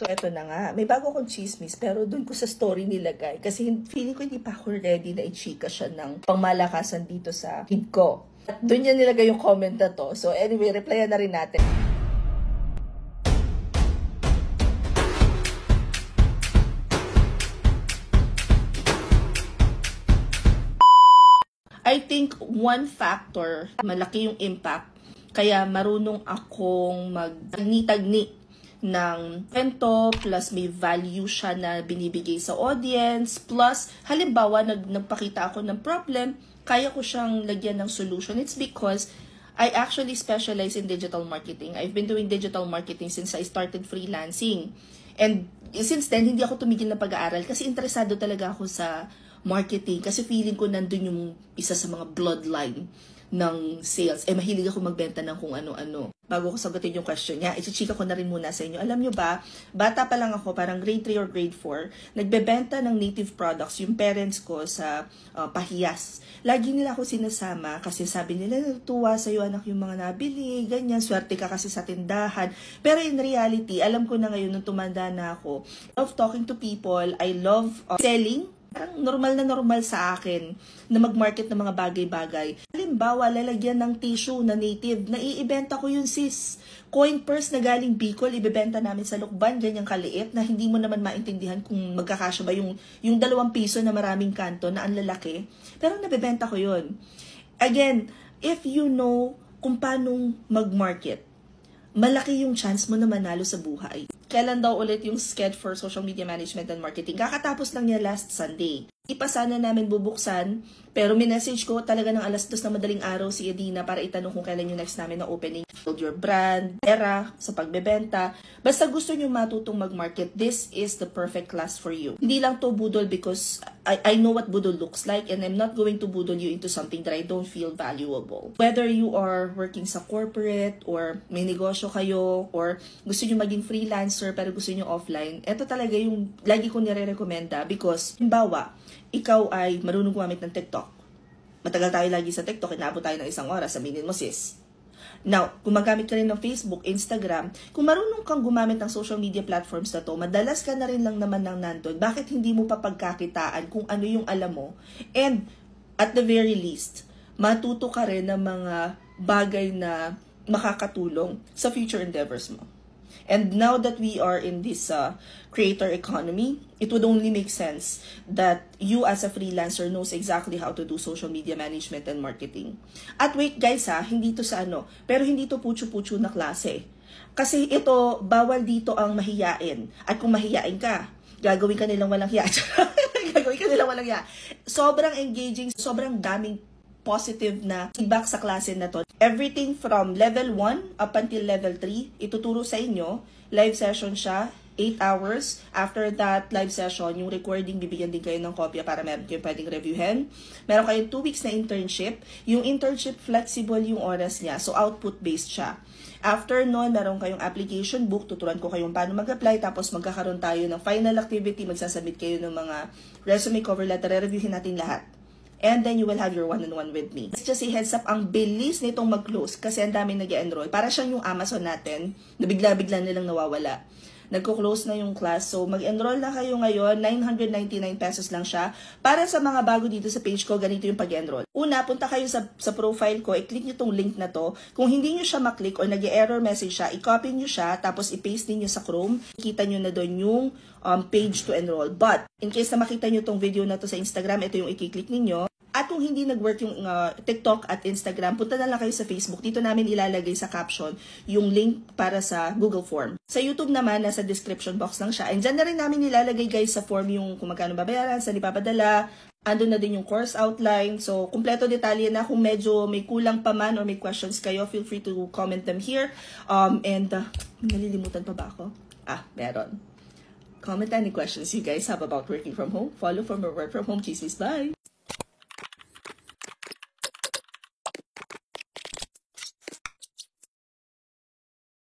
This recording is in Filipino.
So, eto na nga. May bago akong chismis, pero dun ko sa story nilagay. Kasi feeling ko hindi pa ako ready na i-chika siya ng pangmalakasan dito sa feed ko. At dun niya nilagay yung comment na to. So, anyway, replyan na rin natin. I think one factor, malaki yung impact, kaya marunong akong magtagni-tagni ng kwento, plus may value siya na binibigay sa audience, plus halimbawa nagpakita ako ng problem, kaya ko siyang lagyan ng solution. It's because I actually specialize in digital marketing. I've been doing digital marketing since I started freelancing. And since then, hindi ako tumigil na pag-aaral kasi interesado talaga ako sa marketing kasi feeling ko nandun yung isa sa mga bloodline ng sales. Mahilig ako magbenta ng kung ano-ano. Bago ko sagutin yung question niya, ichichika ko na rin muna sa inyo. Alam nyo ba, bata pa lang ako, parang grade 3 or grade 4, nagbebenta ng native products yung parents ko sa pahiyas. Lagi nila ako sinasama kasi sabi nila, natutuwa sa'yo anak yung mga nabili, ganyan, swerte ka kasi sa tindahan. Pero in reality, alam ko na ngayon nung tumanda na ako, I love talking to people, I love selling. Parang normal sa akin na mag-market ng mga bagay-bagay. Halimbawa, lalagyan ng tissue na native, naiibenta ko yun sis. Coin purse na galing Bicol, ibebenta namin sa Lukban, ganyang kaliit na hindi mo naman maintindihan kung magkakasya ba yung 2 piso na maraming kanto na ang lalaki. Pero nabebenta ko yun. Again, if you know kung paano mag-market, malaki yung chance mo na manalo sa buhay. Kailan daw ulit yung sked for social media management and marketing? Kakatapos lang niya last Sunday. Di pa sana namin bubuksan, pero minessage ko talaga ng 2:00 na madaling araw si Edina para itanong kung kailan yung next namin na opening. Build your brand, era sa pagbebenta. Basta gusto nyo matutong mag-market, this is the perfect class for you. Hindi lang to budol because I know what budol looks like and I'm not going to budol you into something that I don't feel valuable. Whether you are working sa corporate or may negosyo kayo or gusto nyo maging freelancer pero gusto nyo offline, ito talaga yung lagi ko nire-recommenda because, halimbawa, ikaw ay marunong gumamit ng TikTok. Matagal tayo lagi sa TikTok, inaabot tayo ng 1 oras, aminin mo sis. Now, kung magamit ka rin ng Facebook, Instagram, kung marunong kang gumamit ng social media platforms na to, madalas ka na rin lang naman ng nandun, bakit hindi mo pa pagkakitaan kung ano yung alam mo? And, at the very least, matuto ka rin ng mga bagay na makakatulong sa future endeavors mo. And now that we are in this creator economy, it would only make sense that you as a freelancer knows exactly how to do social media management and marketing. At wait guys hindi to sa pero hindi to pucho-pucho na klase. Kasi ito, bawal dito ang mahiyain. At kung mahiyain ka, gagawin ka nilang walang hiya. Gagawin ka nilang walang hiya. Sobrang engaging, sobrang daming positive na feedback sa klase na to. Everything from level 1 up until level 3, ituturo sa inyo. Live session siya, 8 hours. After that live session, yung recording, bibigyan din kayo ng kopya para meron kayo pwedeng reviewin. Meron kayong 2 weeks na internship. Yung internship, flexible yung oras niya. So, output-based siya. After nun, meron kayong application book. Tuturuan ko kayong paano mag-apply. Tapos, magkakaroon tayo ng final activity. Magsasubmit kayo ng mga resume, cover letter. Re-reviewin natin lahat. And then you will have your one-on-one with me. Just a heads up, ang bilis nitong mag-close kasi ang daming nag-enroll. Para siyang yung Amazon natin, na bigla-bigla nilang nawawala. Nagko-close na yung class. So, mag-enroll na kayo ngayon. 999 pesos lang siya. Para sa mga bago dito sa page ko, ganito yung pag-enroll. Una, punta kayo sa profile ko. I-click nyo tong link na to. Kung hindi nyo siya maklik or nag-error message siya, i-copy nyo siya, tapos i-paste niyo sa Chrome. Kita nyo na doon yung page to enroll. But, in case na makita nyo tong video na to sa Instagram, ito yung i-click ninyo. At kung hindi nag-work yung TikTok at Instagram, punta na lang kayo sa Facebook. Dito namin ilalagay sa caption yung link para sa Google Form. Sa YouTube naman, nasa description box lang siya. And dyan na rin namin ilalagay guys sa form yung kung magkano babayaran, saan ipapadala. Andun na din yung course outline. So, kumpleto detalye na. Kung medyo may kulang pa man or may questions kayo, feel free to comment them here. Nalilimutan pa ba ako? Meron. Comment any questions you guys have about working from home. Follow for more work from home chismis. Bye!